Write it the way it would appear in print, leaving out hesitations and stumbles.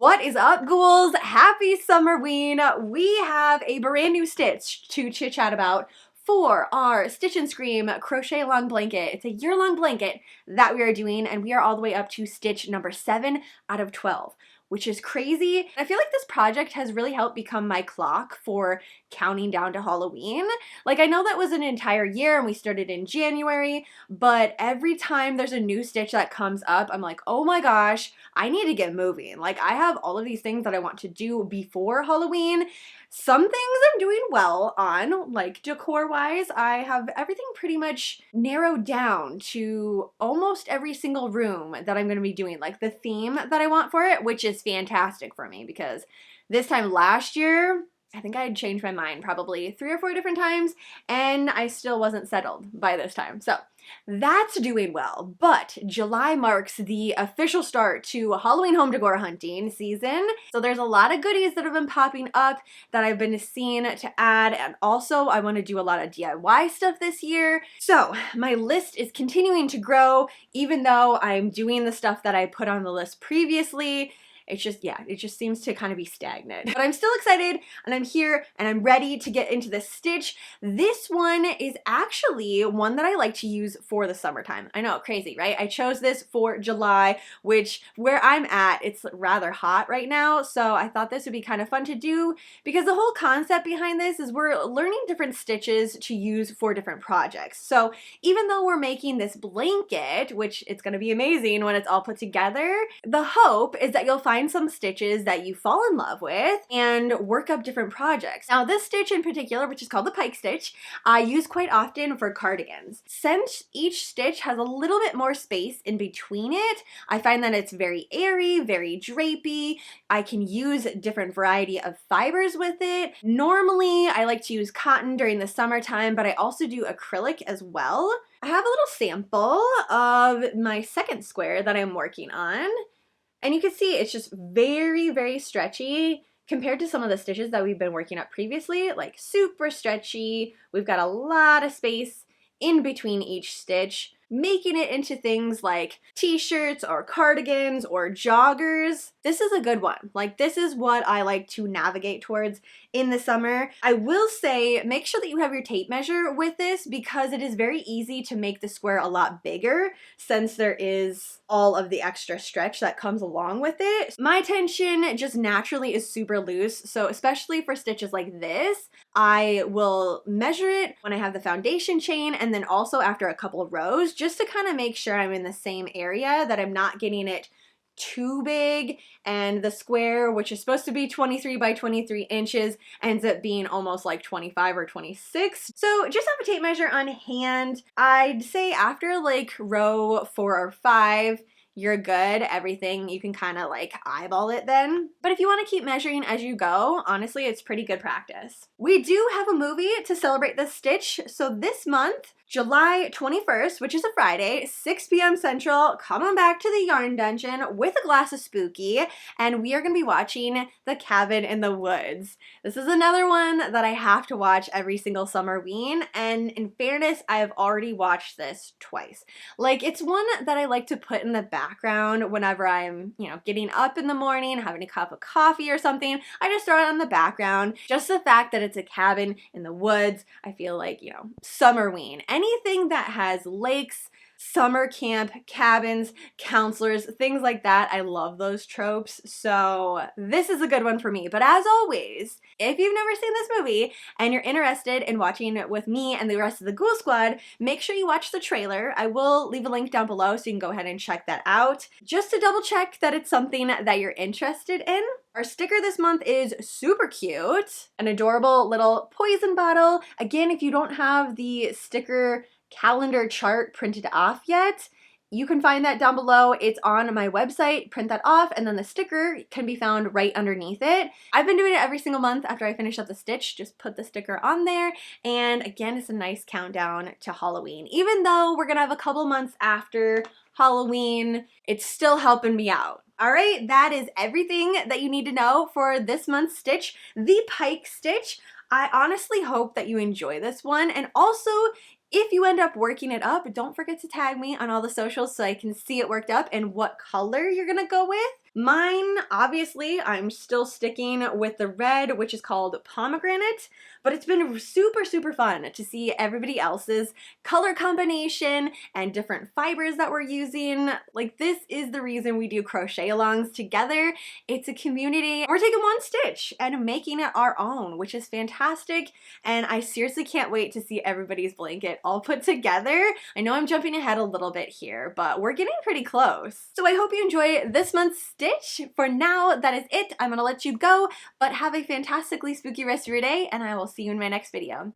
What is up, ghouls? Happy Summerween! We have a brand new stitch to chit chat about for our Stitch and Scream crochet long blanket. It's a year-long blanket that we are doing, and we are all the way up to stitch number 7 out of 12, which is crazy. I feel like this project has really helped become my clock for counting down to Halloween. Like, I know that was an entire year and we started in January, but every time there's a new stitch that comes up, I'm like, oh my gosh, I need to get moving. Like, I have all of these things that I want to do before Halloween. Some things I'm doing well on, like decor-wise. I have everything pretty much narrowed down to almost every single room that I'm going to be doing, like the theme that I want for it, which is fantastic for me because this time last year, I think I had changed my mind probably 3 or 4 different times, and I still wasn't settled by this time. So that's doing well. But July marks the official start to Halloween home decor hunting season. So there's a lot of goodies that have been popping up that I've been seeing to add. And also I want to do a lot of DIY stuff this year. So my list is continuing to grow, even though I'm doing the stuff that I put on the list previously. It's just, yeah, it just seems to kind of be stagnant. But I'm still excited, and I'm here, and I'm ready to get into this stitch. This one is actually one that I like to use for the summertime. I know, crazy, right? I chose this for July, which where I'm at, it's rather hot right now, so I thought this would be kind of fun to do because the whole concept behind this is we're learning different stitches to use for different projects. So even though we're making this blanket, which it's going to be amazing when it's all put together, the hope is that you'll find some stitches that you fall in love with and work up different projects. Now this stitch in particular, which is called the pike stitch, I use quite often for cardigans. Since each stitch has a little bit more space in between it, I find that it's very airy, very drapey. I can use different variety of fibers with it. Normally I like to use cotton during the summertime, but I also do acrylic as well. I have a little sample of my second square that I'm working on. And you can see it's just very, very stretchy compared to some of the stitches that we've been working up previously, like super stretchy. We've got a lot of space in between each stitch, making it into things like t-shirts or cardigans or joggers. This is a good one. Like, this is what I like to navigate towards in the summer. I will say, make sure that you have your tape measure with this because it is very easy to make the square a lot bigger since there is all of the extra stretch that comes along with it. My tension just naturally is super loose, so especially for stitches like this, I will measure it when I have the foundation chain and then also after a couple of rows just to kind of make sure I'm in the same area, that I'm not getting it too big and the square, which is supposed to be 23 by 23 inches, ends up being almost like 25 or 26. So just have a tape measure on hand. I'd say after like row 4 or 5, you're good. Everything, you can kind of like eyeball it then. But if you want to keep measuring as you go, honestly, it's pretty good practice. We do have a movie to celebrate this stitch. So this month, July 21st, which is a Friday, 6 p.m. Central, come on back to the Yarn Dungeon with a glass of spooky, and we are going to be watching The Cabin in the Woods. This is another one that I have to watch every single Summerween, and in fairness, I have already watched this twice. Like, it's one that I like to put in the background whenever I'm, you know, getting up in the morning, having a cup of coffee or something. I just throw it on the background. Just the fact that it's a cabin in the woods, I feel like, you know, Summerween. Anything that has lakes, summer camp, cabins, counselors, things like that. I love those tropes. So this is a good one for me. But as always, if you've never seen this movie and you're interested in watching it with me and the rest of the Ghoul Squad, make sure you watch the trailer. I will leave a link down below so you can go ahead and check that out. Just to double check that it's something that you're interested in. Our sticker this month is super cute. An adorable little poison bottle. Again, if you don't have the sticker calendar chart printed off yet, you can find that down below. It's on my website. Print that off, and then the sticker can be found right underneath it. I've been doing it every single month after I finish up the stitch. Just put the sticker on there, and again, it's a nice countdown to Halloween. Even though we're gonna have a couple months after Halloween, it's still helping me out. All right, that is everything that you need to know for this month's stitch, the pike stitch. I honestly hope that you enjoy this one, and also if you end up working it up, don't forget to tag me on all the socials so I can see it worked up and what color you're gonna go with. Mine, obviously, I'm still sticking with the red, which is called pomegranate, but it's been super, super fun to see everybody else's color combination and different fibers that we're using. Like, this is the reason we do crochet alongs together. It's a community. We're taking one stitch and making it our own, which is fantastic. And I seriously can't wait to see everybody's blanket all put together. I know I'm jumping ahead a little bit here, but we're getting pretty close. So I hope you enjoy this month's stitch. For now, that is it. I'm gonna let you go, but have a fantastically spooky rest of your day, and I will see you in my next video.